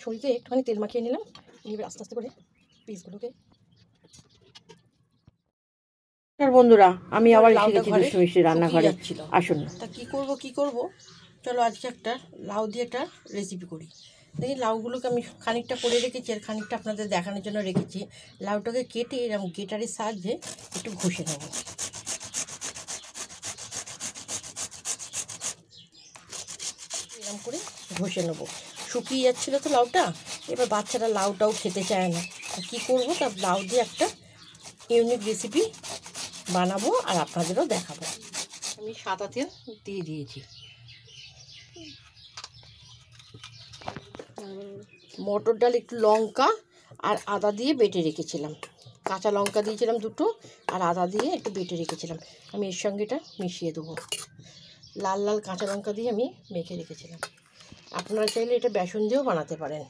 ছড়িতে একটুখানি তেল মাখিয়ে নিলাম, এবার আস্তে আস্তে করে পিসগুলোকে। বন্ধুরা, আমি আবার এসে গেছি দুষ্টু মিষ্টি রান্নাঘরে। আসুন, তা কী করব, চলো আজকে একটা লাউ দিয়ে একটা রেসিপি করি। দেখি লাউগুলোকে আমি খানিকটা করে রেখেছি, আর খানিকটা আপনাদের দেখানোর জন্য রেখেছি। লাউটাকে কেটে এরকম গেটারের সাহায্যে একটু ঘষে নেব। এরকম করে ঘষে নেবো। শুকিয়ে যাচ্ছিলো তো লাউটা, এবার বাচ্চারা লাউটাও খেতে চায় না। কী করবো, তা লাউ দিয়ে একটা ইউনিক রেসিপি বানাবো আর আপনাদেরও দেখাবো। আমি সাদা তেল দিয়ে দিয়েছি। মটর ডাল, একটু লঙ্কা আর আদা দিয়ে বেটে রেখেছিলাম। কাঁচা লঙ্কা দিয়েছিলাম দুটো, আর আদা দিয়ে একটু বেটে রেখেছিলাম। আমি এর সঙ্গে এটা মিশিয়ে দেবো। লাল লাল কাঁচা লঙ্কা দিয়ে আমি মেখে রেখেছিলাম। আপনারা চাইলে এটা বেসন দিয়েও বানাতে পারেন।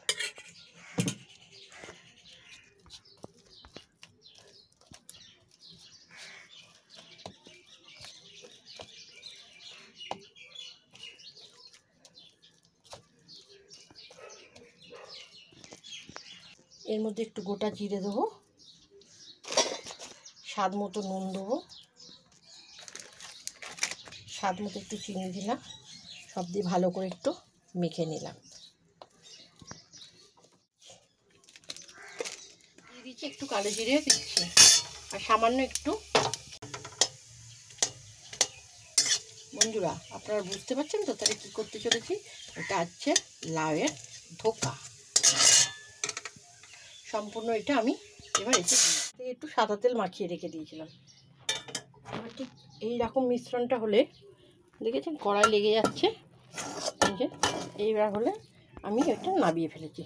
এর মধ্যে একটু গোটা জিরে দেবো, স্বাদ মতো নুন দেবো, স্বাদ মতো একটু চিনি দিলাম, সব দিয়ে ভালো করে একটু মেখে নিলাম। দিয়ে দিচ্ছি একটু কালো জিরে দিচ্ছি, আর সামান্য একটু। বন্ধুরা, আপনারা বুঝতে পারছেন তো তাহলে কী করতে চলেছি? এটা হচ্ছে লাউয়ের ধোকা। সম্পূর্ণ এটা আমি এবার একটু সাদা তেল মাখিয়ে রেখে দিয়েছিলাম। এবার ঠিক এইরকম মিশ্রণটা হলে, দেখেছেন কড়াই লেগে যাচ্ছে, এইবার হলে আমি এটা নাবিয়ে ফেলেছি।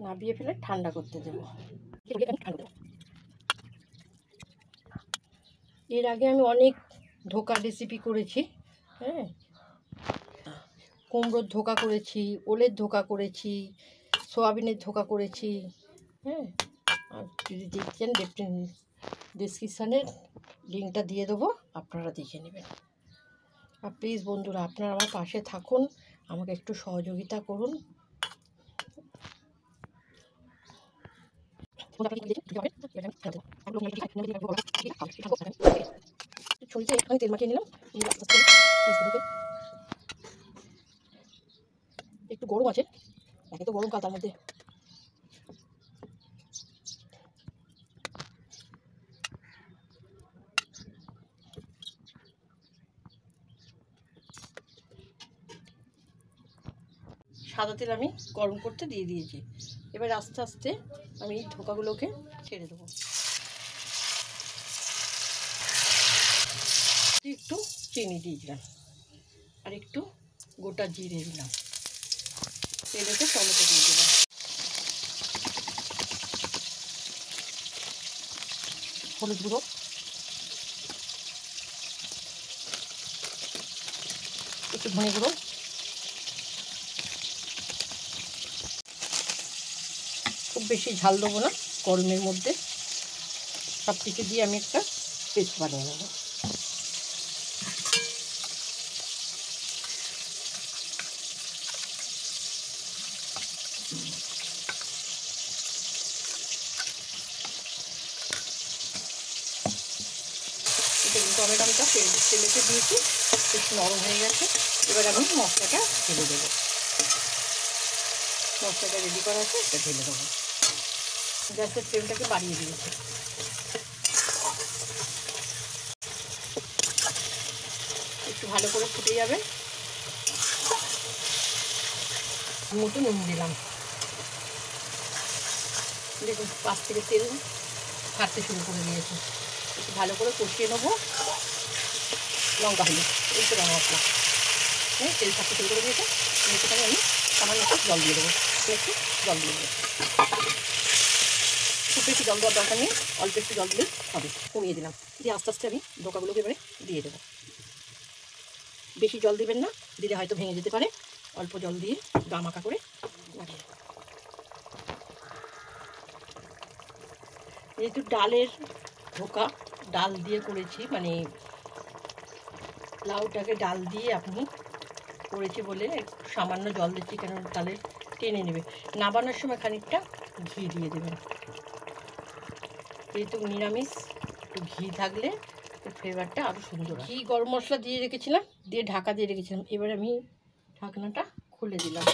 নাবিয়ে ফেলে ঠান্ডা করতে দেবো। এর আগে আমি অনেক ধোকা রেসিপি করেছি। হ্যাঁ, কুমড়োর ধোকা করেছি, ওলের ধোকা করেছি, সোয়াবিনের ধোকা করেছি। হ্যাঁ, আর যদি দেখছেন ডেসক্রিপশানের লিঙ্কটা দিয়ে দেবো, আপনারা দেখে নেবেন। আর প্লিজ বন্ধুরা, আপনারা আমার পাশে থাকুন, আমাকে একটু সহযোগিতা করুন। ছড়িতে একটুখানি তেল মাখিয়ে নিলাম, একটু গরম আছে, একে তো গরম কাল, তার মধ্যে সাদা তেল আমি গরম করতে দিয়ে দিয়েছি। এবার আস্তে আস্তে আমি এই ধোকাগুলোকে ছেড়ে দেবো। একটু চিনি দিয়েছিলাম, আর একটু গোটা জিরে দিলাম, তেলেতে টমেটো দিয়ে দিলাম, হলুদ গুঁড়ো, একটু ধনে গুঁড়ো, খুব বেশি ঝাল দেবো না, গরমের মধ্যে সব কিছু দিয়ে আমি একটা পেস্ট বানিয়ে নেব। টমেটোটা তেলেতে দিয়েছি, একটু নরম হয়ে গেছে। এবার আমি মশলাটা ঢেলে দেবো। মশলাটা রেডি করা আছে, এটা ঢেলে দেবো। গ্যাসের ফ্লেমটাকে বাড়িয়ে দিয়েছি। একটু ভালো করে ফুটে যাবে। মতো নুন দিলাম, দেখুন পাশ থেকে তেল ছাড়তে শুরু করে দিয়েছে। একটু ভালো করে কষিয়ে নেবো। লঙ্কা হলুদ, এই তো রঙ মশলা, হ্যাঁ, তেল ছাড়তে শুরু করে দিয়েছে। সেখানে আমি সামান্য একটু জল দিয়ে দেবো, একটু জল দিয়ে দেবো। খুব বেশি জল দেওয়ার দরকার নেই, অল্প একটু জল দিলেই হবে। কমিয়ে দিলাম, দিয়ে আস্তে আস্তে আমি ধোকাগুলোকে এবারে দিয়ে দেবো। বেশি জল দিবেন না, দিলে হয়তো ভেঙে যেতে পারে। অল্প জল দিয়ে গা মাখা করে লাগিয়ে, যেহেতু ডালের ধোকা, ডাল দিয়ে করেছি, মানে লাউটাকে ডাল দিয়ে আপনি করেছি বলে সামান্য জল দিচ্ছি, কেন ডালের টেনে নেবে। নাবানোর সময় খানিকটা ঘি দিয়ে দেবেন। যেহেতু নিরামিষ, একটু ঘি থাকলে ফ্লেভারটা আরও সুন্দর। ঘি গরম মশলা দিয়ে রেখেছিলাম, দিয়ে ঢাকা দিয়ে রেখেছিলাম। এবার আমি ঢাকনাটা খুলে দিলাম।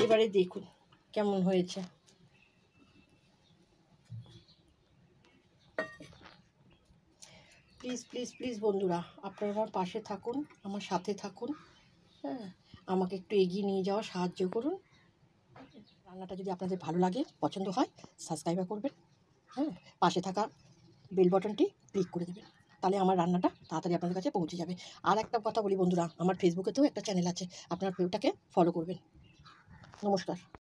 এবারে দেখুন কেমন হয়েছে। প্লিজ প্লিজ প্লিজ বন্ধুরা, আপনারা আমার পাশে থাকুন, আমার সাথে থাকুন, হ্যাঁ, আমাকে একটু এগিয়ে নিয়ে যাওয়ার সাহায্য করুন। রান্নাটা যদি আপনাদের ভালো লাগে, পছন্দ হয়, সাবস্ক্রাইব করবেন, হ্যাঁ, পাশে থাকা বেল বাটনটি ক্লিক করে দেবেন, তাহলে আমার রান্নাটা তাড়াতাড়ি আপনাদের কাছে পৌঁছে যাবে। আর একটা কথা বলি বন্ধুরা, আমার ফেসবুকেতেও একটা চ্যানেল আছে, আপনার ওটাকে ফলো করবেন। নমস্কার।